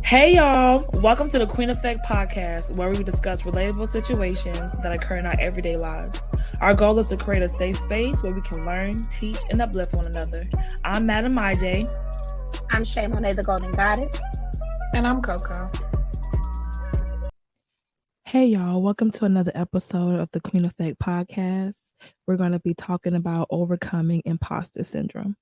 Hey y'all, welcome to the Queen Effect podcast, where we discuss relatable situations that occur in our everyday lives. Our goal is to create a safe space where we can learn, teach, and uplift one another. I'm Madam IJ. I'm Shay Monet, the Golden Goddess. And I'm Coco. Hey y'all, welcome to another episode of the Queen Effect podcast. We're going to be talking about overcoming imposter syndrome.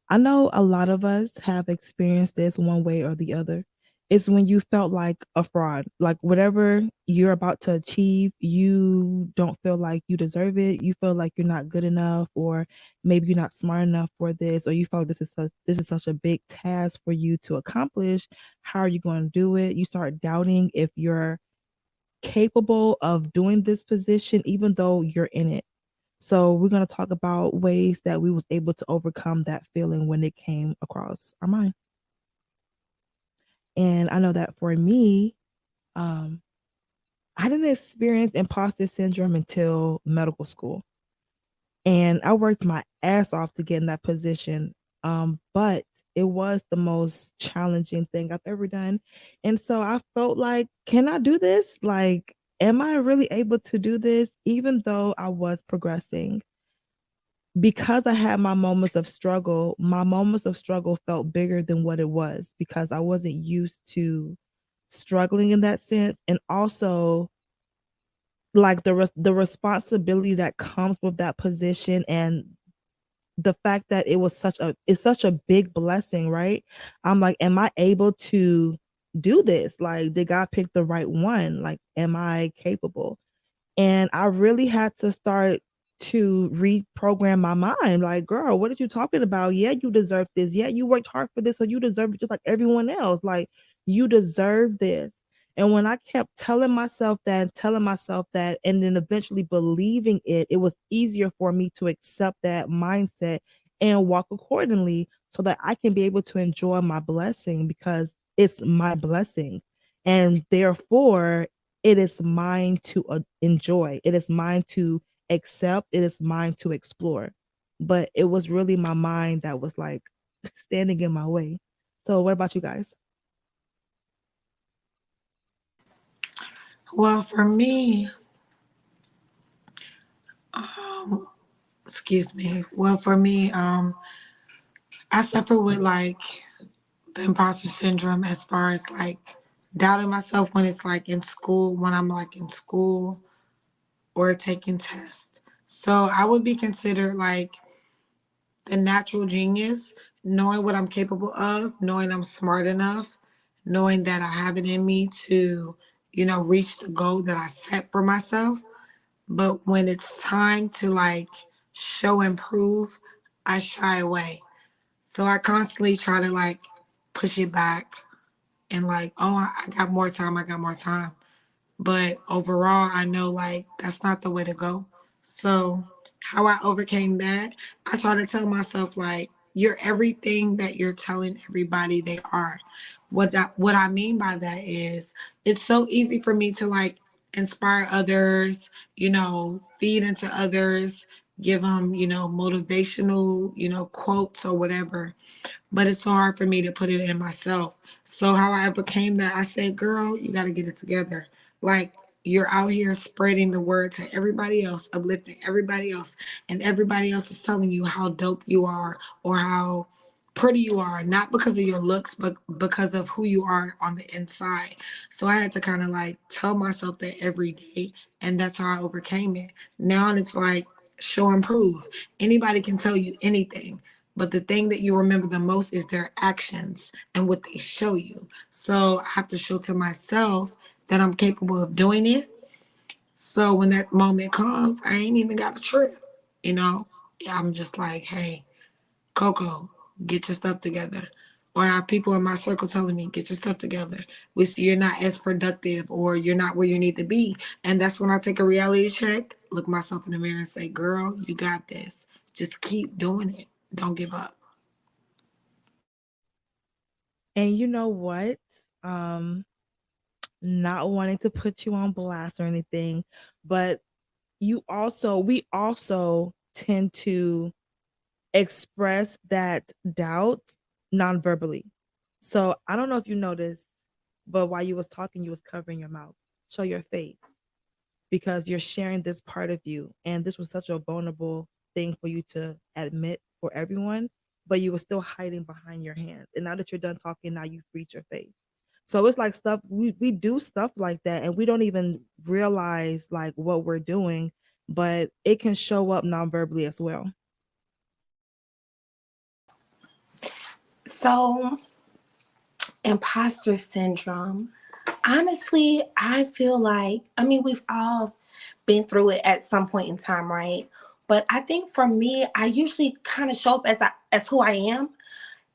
I know a lot of us have experienced this one way or the other. It's when you felt like a fraud, like whatever you're about to achieve, you don't feel like you deserve it. You feel like you're not good enough, or maybe you're not smart enough for this, or you feel like this is such a big task for you to accomplish. How are you going to do it? You start doubting if you're capable of doing this position, even though you're in it. So we're going to talk about ways that we was able to overcome that feeling when it came across our mind. And I know that for me, um, I didn't experience imposter syndrome until medical school. And I worked my ass off to get in that position. But it was the most challenging thing I've ever done. And so I felt like, can I do this? Like, am I really able to do this? Even though I was progressing, because I had my moments of struggle felt bigger than what it was because I wasn't used to struggling in that sense. And also, like the responsibility that comes with that position, and the fact that it's such a big blessing, right? I'm like, am I able to do this? Like, did God pick the right one? Like, am I capable? And I really had to start to reprogram my mind. Like, girl, what are you talking about? Yeah, you deserve this. Yeah, you worked hard for this, so you deserve it just like everyone else. Like, you deserve this. And when I kept telling myself that, and then eventually believing it, it was easier for me to accept that mindset and walk accordingly so that I can be able to enjoy my blessing because it's my blessing. And therefore, it is mine to enjoy. It is mine to accept. It is mine to explore. But it was really my mind that was like standing in my way. So, what about you guys? Well, for me, excuse me. Well, for me, I suffer with like the imposter syndrome as far as like doubting myself when it's like in school, when I'm like in school or taking tests. So I would be considered like the natural genius, knowing what I'm capable of, knowing I'm smart enough, knowing that I have it in me to, reach the goal that I set for myself. But when it's time to like show and prove, I shy away. So I constantly try to like push it back and like, oh, I got more time, I got more time. But overall, I know like that's not the way to go. So, how I overcame that, I try to tell myself like you're everything that you're telling everybody they are. What I mean by that is it's so easy for me to like inspire others, feed into others, give them, motivational, quotes or whatever, but it's so hard for me to put it in myself. So how I overcame that, I said, girl, you got to get it together. Like you're out here spreading the word to everybody else, uplifting everybody else, and everybody else is telling you how dope you are or how pretty you are, not because of your looks, but because of who you are on the inside. So I had to kind of like tell myself that every day, and that's how I overcame it. Now it's like show and prove. Anybody can tell you anything. But the thing that you remember the most is their actions and what they show you. So I have to show to myself that I'm capable of doing it. So when that moment comes, I ain't even got a trip. You know, I'm just like, hey, Coco, get your stuff together. Or I have people in my circle telling me, get your stuff together. We see you're not as productive or you're not where you need to be. And that's when I take a reality check, look myself in the mirror and say, girl, you got this. Just keep doing it. Don't give up. And you know what? Um, Not wanting to put you on blast or anything, but we also tend to express that doubt non-verbally. So I don't know if you noticed, but while you was talking, you was covering your mouth. Show your face because you're sharing this part of you, and this was such a vulnerable thing for you to admit for everyone, but you were still hiding behind your hands. And now that you're done talking, now you've reached your face. So it's like stuff we do stuff like that, and we don't even realize like what we're doing, but it can show up non-verbally as well. So, imposter syndrome. Honestly, I feel like, I mean, we've all been through it at some point in time, right? But I think for me, I usually kind of show up as who I am.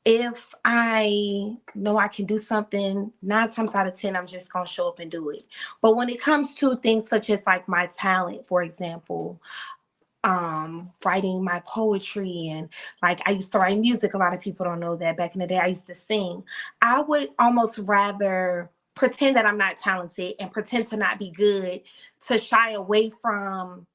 If I know I can do something, 9 times out of 10, I'm just gonna show up and do it. But when it comes to things such as like my talent, for example, writing my poetry, and like I used to write music. A lot of people don't know that back in the day I used to sing. I would almost rather pretend that I'm not talented and pretend to not be good, to shy away from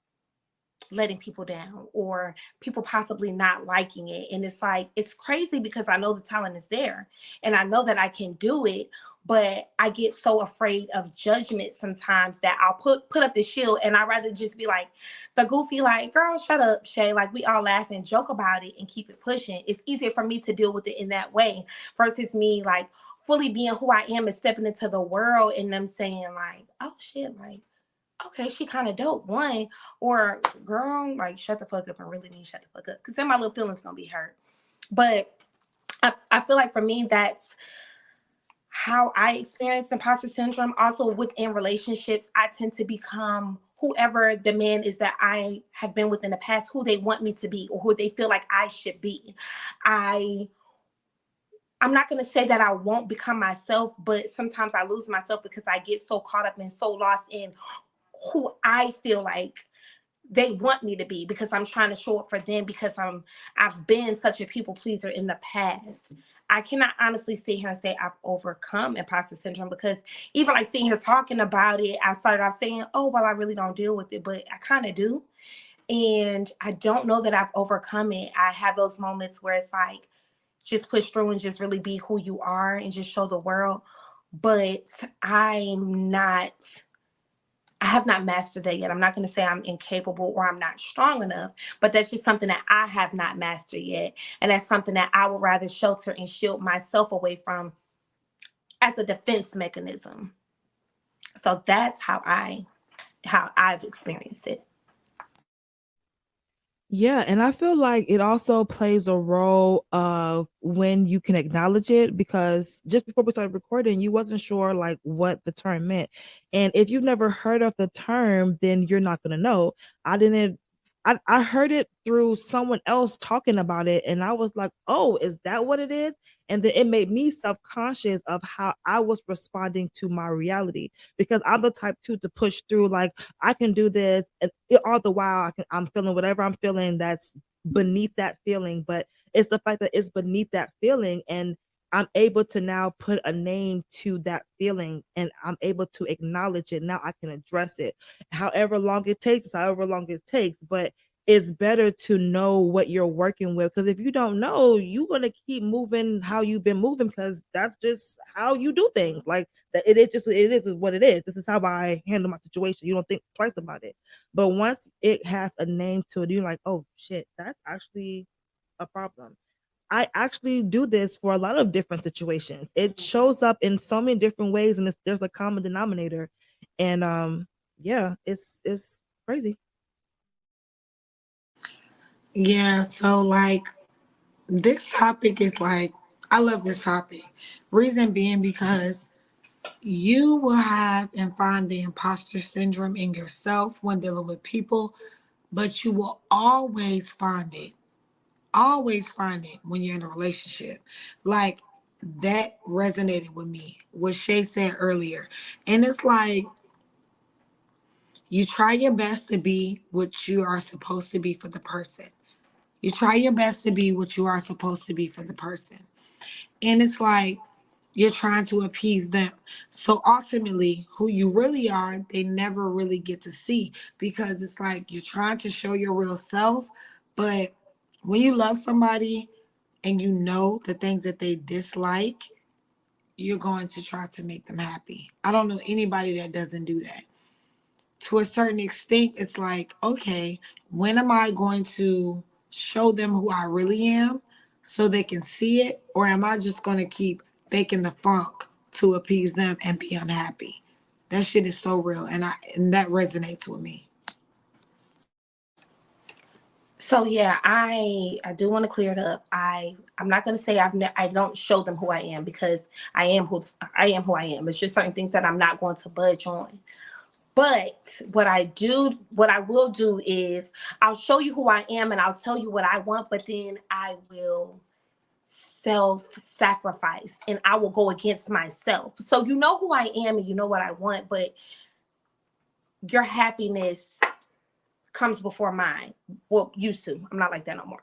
letting people down or people possibly not liking it. And it's like, it's crazy because I know the talent is there and I know that I can do it. But I get so afraid of judgment sometimes that I'll put up the shield, and I'd rather just be like the goofy, like, girl, shut up, Shay. Like, we all laugh and joke about it and keep it pushing. It's easier for me to deal with it in that way versus me like fully being who I am and stepping into the world and them saying like, oh shit, like, okay, she kind of dope. One, or girl, like, shut the fuck up and really mean shut the fuck up. Because then my little feelings gonna be hurt. But I feel like for me, that's how I experience imposter syndrome. Also within relationships, I tend to become whoever the man is that I have been with in the past, who they want me to be or who they feel like I should be. I I'm not going to say that I won't become myself, but sometimes I lose myself because I get so caught up and so lost in who I feel like they want me to be, because I'm trying to show up for them, because I've been such a people pleaser in the past. I cannot honestly sit here and say I've overcome imposter syndrome, because even like sitting here talking about it, I started off saying, oh, well, I really don't deal with it, but I kind of do. And I don't know that I've overcome it. I have those moments where it's like, just push through and just really be who you are and just show the world. But I'm not I have not mastered that yet. I'm not going to say I'm incapable or I'm not strong enough, but that's just something that I have not mastered yet. And that's something that I would rather shelter and shield myself away from as a defense mechanism. So that's how I've experienced it. Yeah, and I feel like it also plays a role of when you can acknowledge it, because just before we started recording, you wasn't sure like what the term meant. And if you've never heard of the term, then you're not gonna know. I didn't I heard it through someone else talking about it, and I was like, oh, is that what it is? And then it made me self-conscious of how I was responding to my reality, because I'm the type too to push through, like I can do this, and all the while I'm feeling whatever I'm feeling that's beneath that feeling, but it's the fact that it's beneath that feeling, and I'm able to now put a name to that feeling, and I'm able to acknowledge it. Now I can address it. However long it takes, however long it takes, but it's better to know what you're working with, because if you don't know, you're gonna keep moving how you've been moving, because that's just how you do things. Like that, it is what it is. This is how I handle my situation. You don't think twice about it. But once it has a name to it, you're like, oh shit, that's actually a problem. I actually do this for a lot of different situations. It shows up in so many different ways, and there's a common denominator. And yeah, it's crazy. Yeah, so like this topic is like, I love this topic. Reason being because you will have and find the imposter syndrome in yourself when dealing with people, but you will always find it when you're in a relationship. Like that resonated with me, what Shay said earlier. And it's like you try your best to be what you are supposed to be for the person. You try your best to be what you are supposed to be for the person. And it's like you're trying to appease them. So ultimately, who you really are, they never really get to see, because it's like you're trying to show your real self. But when you love somebody and you know the things that they dislike, you're going to try to make them happy. I don't know anybody that doesn't do that. To a certain extent, it's like, okay, when am I going to show them who I really am so they can see it? Or am I just going to keep faking the funk to appease them and be unhappy? That shit is so real, and that resonates with me. So yeah, I do want to clear it up. I'm not going to say I don't show them who I am, because I am. It's just certain things that I'm not going to budge on. But what I will do is I'll show you who I am and I'll tell you what I want, but then I will self-sacrifice and I will go against myself. So you know who I am and you know what I want, but your happiness comes before mine. Well, used to. I'm not like that no more.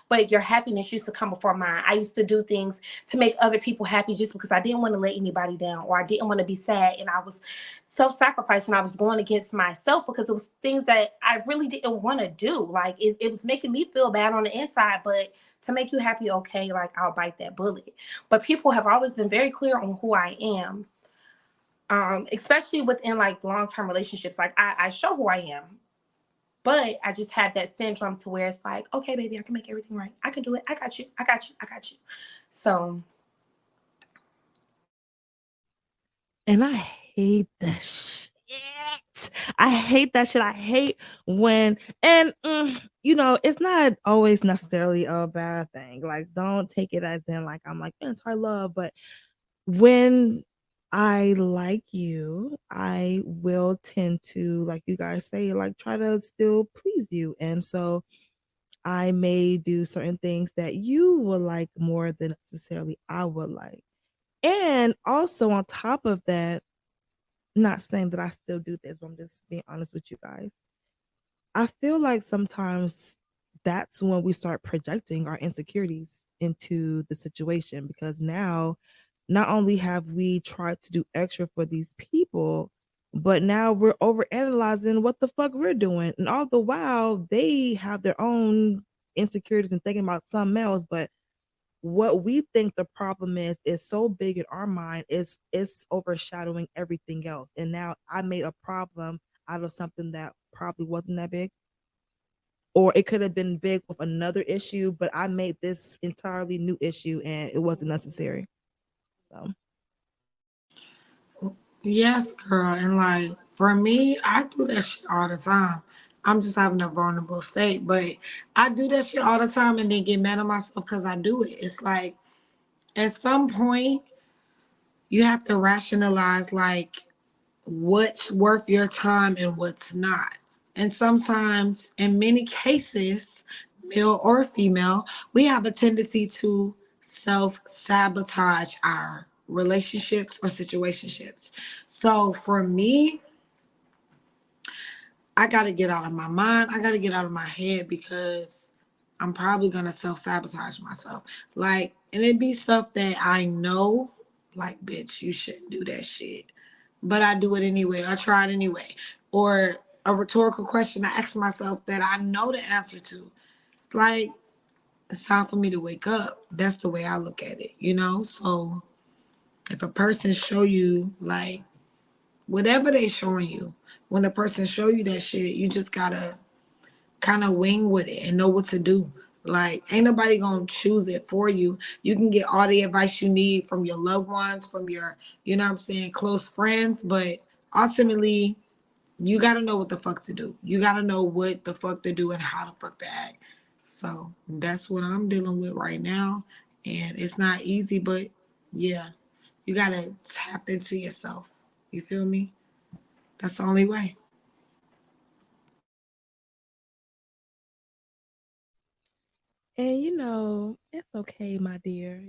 But your happiness used to come before mine. I used to do things to make other people happy just because I didn't want to let anybody down, or I didn't want to be sad. And I was self-sacrificing. I was going against myself because it was things that I really didn't want to do. Like it was making me feel bad on the inside, but to make you happy, okay, like I'll bite that bullet. But people have always been very clear on who I am. Especially within like long-term relationships. Like I show who I am. But I just have that syndrome to where it's like, okay, baby, I can make everything right. I can do it. I got you. I got you. I got you. So And I hate that shit. I hate that shit. I hate when, and it's not always necessarily a bad thing. Like, don't take it as in like I'm like anti love, but when I like you, I will tend to, like you guys say, like try to still please you. And so I may do certain things that you would like more than necessarily I would like. And also on top of that, not saying that I still do this, but I'm just being honest with you guys. I feel like sometimes that's when we start projecting our insecurities into the situation, because now not only have we tried to do extra for these people, but now we're overanalyzing what the fuck we're doing. And all the while they have their own insecurities and thinking about something else, but what we think the problem is so big in our mind, is it's overshadowing everything else. And now I made a problem out of something that probably wasn't that big, or it could have been big with another issue, but I made this entirely new issue and it wasn't necessary. So Yes, girl. And like for me, I do that shit all the time. I'm just having a vulnerable state, but I do that shit all the time and then get mad at myself because I do it. It's like at some point you have to rationalize like what's worth your time and what's not. And sometimes, in many cases, male or female, we have a tendency to self sabotage our relationships or situationships. So for me, I got to get out of my mind. I got to get out of my head because I'm probably going to self sabotage myself. Like, and it'd be stuff that I know, like, bitch, you shouldn't do that shit. But I do it anyway. I try it anyway. Or a rhetorical question I ask myself that I know the answer to. Like, it's time for me to wake up. That's the way I look at it, you know? So if a person show you, like, whatever they showing you, when a person show you that shit, you just gotta kind of wing with it and know what to do. Like, ain't nobody gonna choose it for you. You can get all the advice you need from your loved ones, from your, you know what I'm saying, close friends, but ultimately, you gotta know what the fuck to do. You gotta know what the fuck to do and how the fuck to act. So that's what I'm dealing with right now. And it's not easy, but yeah, you gotta tap into yourself. You feel me? That's the only way. and it's okay, my dear.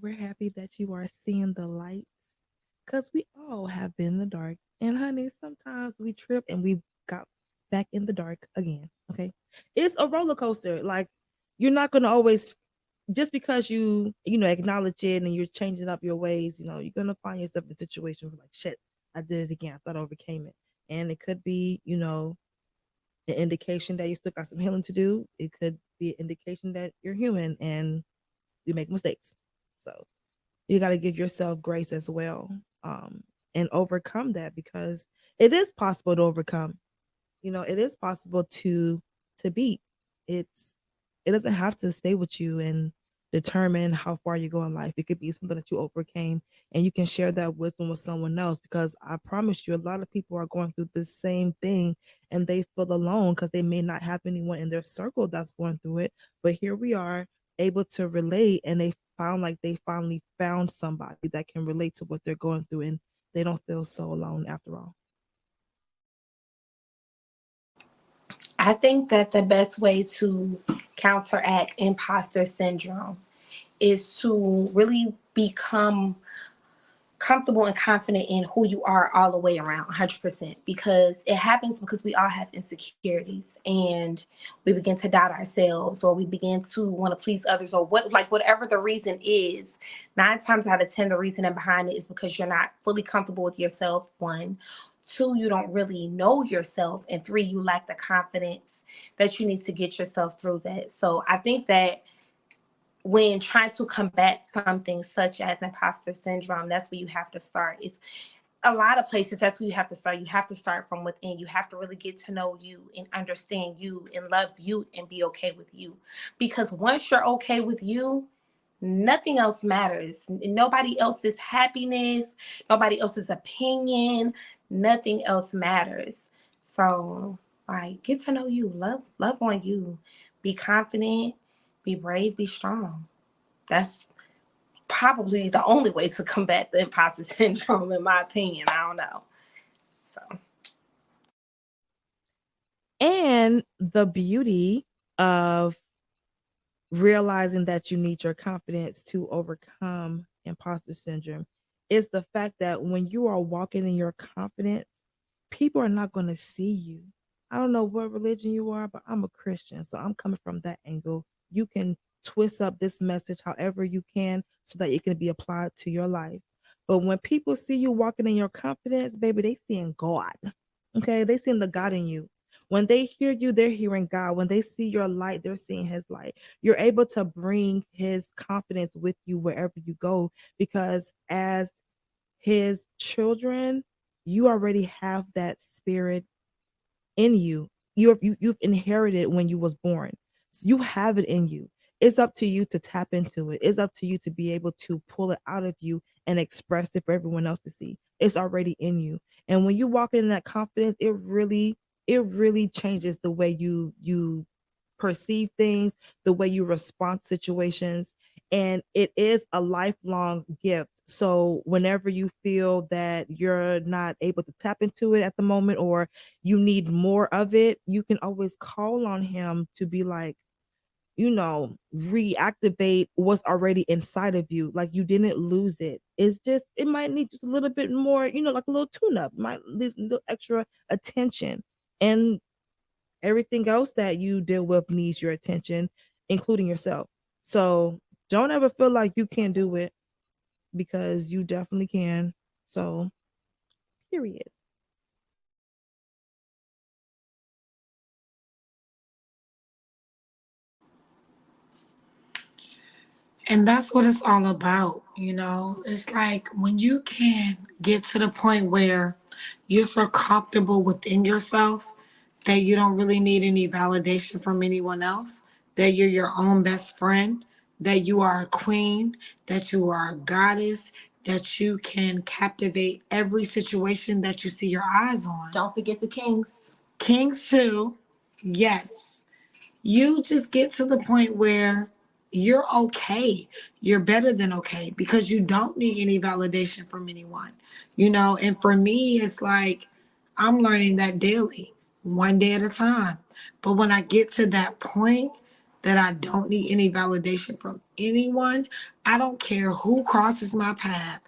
We're happy that you are seeing the lights, because we all have been in the dark. And honey, sometimes we trip and we got back in the dark again. Okay. It's a roller coaster. Like, you're not gonna always, just because you acknowledge it and you're changing up your ways, you're gonna find yourself in a situation where, like, shit, I did it again. I thought I overcame it. And it could be, an indication that you still got some healing to do. It could be an indication that you're human and you make mistakes. So You got to give yourself grace as well, and overcome that, because it is possible to overcome. It is possible to beat. It doesn't have to stay with you and determine how far you go in life. It could be something that you overcame, and you can share that wisdom with someone else, because I promise you, a lot of people are going through the same thing, and they feel alone because they may not have anyone in their circle that's going through it. But here we are, able to relate, and they found like they finally found somebody that can relate to what they're going through, and they don't feel so alone after all. I think that the best way to counteract imposter syndrome is to really become comfortable and confident in who you are all the way around 100%, because it happens because we all have insecurities, and we begin to doubt ourselves, or we begin to want to please others, or whatever the reason is. 9 times out of 10 the reasoning behind it is because you're not fully comfortable with yourself. One, two, you don't really know yourself, and three, you lack the confidence that you need to get yourself through that. So I think that when trying to combat something such as imposter syndrome, that's where you have to start. It's a lot of places, that's where you have to start. You have to start from within. You have to really get to know you and understand you and love you and be okay with you. Because once you're okay with you, nothing else matters. Nobody else's happiness, nobody else's opinion, nothing else matters. So, like, get to know you, love on you, be confident, be brave, be strong. That's probably the only way to combat the imposter syndrome, in my opinion. I don't know. So And the beauty of realizing that you need your confidence to overcome imposter syndrome is the fact that when you are walking in your confidence, people are not going to see you. I don't know what religion you are, but I'm a Christian, so I'm coming from that angle. You can twist up this message however you can so that it can be applied to your life. But when people see you walking in your confidence, baby, they seeing God. Okay, they seeing the God in you. When they hear you, they're hearing God. When they see your light, they're seeing his light. You're able to bring his confidence with you wherever you go, because as his children, you already have that spirit in you. You've inherited when you was born. So you have it in you. It's up to you to tap into it. It's up to you to be able to pull it out of you and express it for everyone else to see. It's already in you. And when you walk in that confidence, it really changes the way you perceive things, the way you respond to situations, and it is a lifelong gift. So whenever you feel that you're not able to tap into it at the moment, or you need more of it, you can always call on him to be like, reactivate what's already inside of you. Like, you didn't lose it. It might need just a little bit more, like a little tune up, might need a little extra attention. And everything else that you deal with needs your attention, including yourself. So don't ever feel like you can't do it, because you definitely can. So, period. And that's what it's all about, you know? It's like when you can get to the point where you're so comfortable within yourself that you don't really need any validation from anyone else, that you're your own best friend, that you are a queen, that you are a goddess, that you can captivate every situation that you see your eyes on. don't forget the kings. Kings too, yes. You just get to the point where you're okay. You're better than okay because you don't need any validation from anyone, you know? And for me, it's like I'm learning that daily, one day at a time. But when I get to that point that I don't need any validation from anyone, I don't care who crosses my path.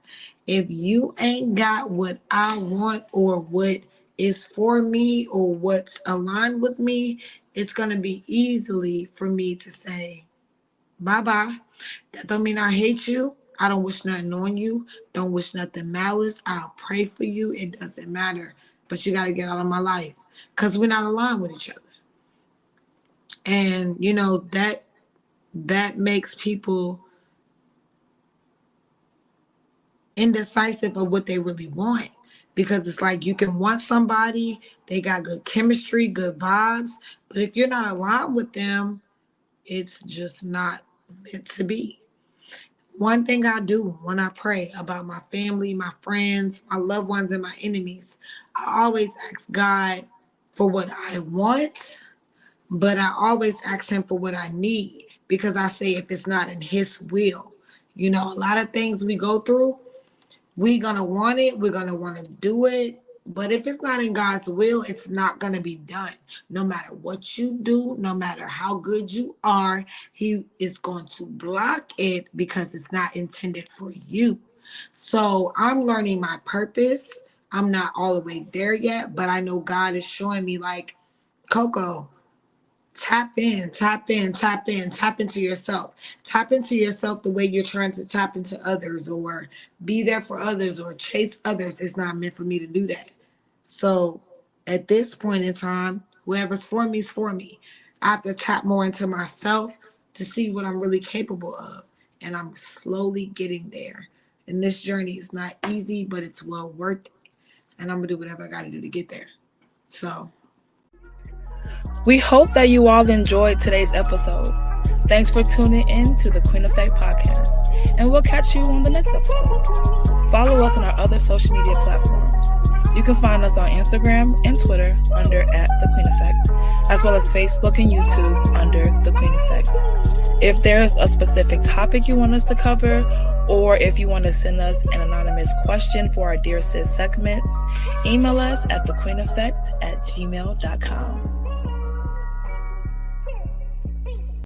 If you ain't got what I want or what is for me or what's aligned with me, it's going to be easily for me to say, bye bye. That don't mean I hate you. I don't wish nothing on you. Don't wish nothing malice. I'll pray for you. It doesn't matter. But you got to get out of my life because we're not aligned with each other. And, that makes people indecisive of what they really want. Because it's like you can want somebody, they got good chemistry, good vibes, but if you're not aligned with them, it's just not meant to be. One thing I do when I pray about my family, my friends, my loved ones, and my enemies, I always ask God for what I want, but I always ask Him for what I need because I say if it's not in His will, a lot of things we go through, we're gonna want it, we're gonna want to do it, but if it's not in God's will, it's not gonna be done. No matter what you do, no matter how good you are, He is going to block it because it's not intended for you. So I'm learning my purpose. I'm not all the way there yet, but I know God is showing me, like, Coco, tap in, tap in, tap in, tap into yourself. Tap into yourself the way you're trying to tap into others or be there for others or chase others. It's not meant for me to do that. So at this point in time, whoever's for me is for me. I have to tap more into myself to see what I'm really capable of. And I'm slowly getting there. And this journey is not easy, but it's well worth it. And I'm going to do whatever I got to do to get there. So we hope that you all enjoyed today's episode. Thanks for tuning in to the Queen Effect podcast, and we'll catch you on the next episode. Follow us on our other social media platforms. You can find us on Instagram and Twitter under @TheQueenEffect, as well as Facebook and YouTube under The Queen Effect. If there's a specific topic you want us to cover, or if you want to send us an anonymous question for our Dear Sis segments, email us at thequeeneffect@gmail.com.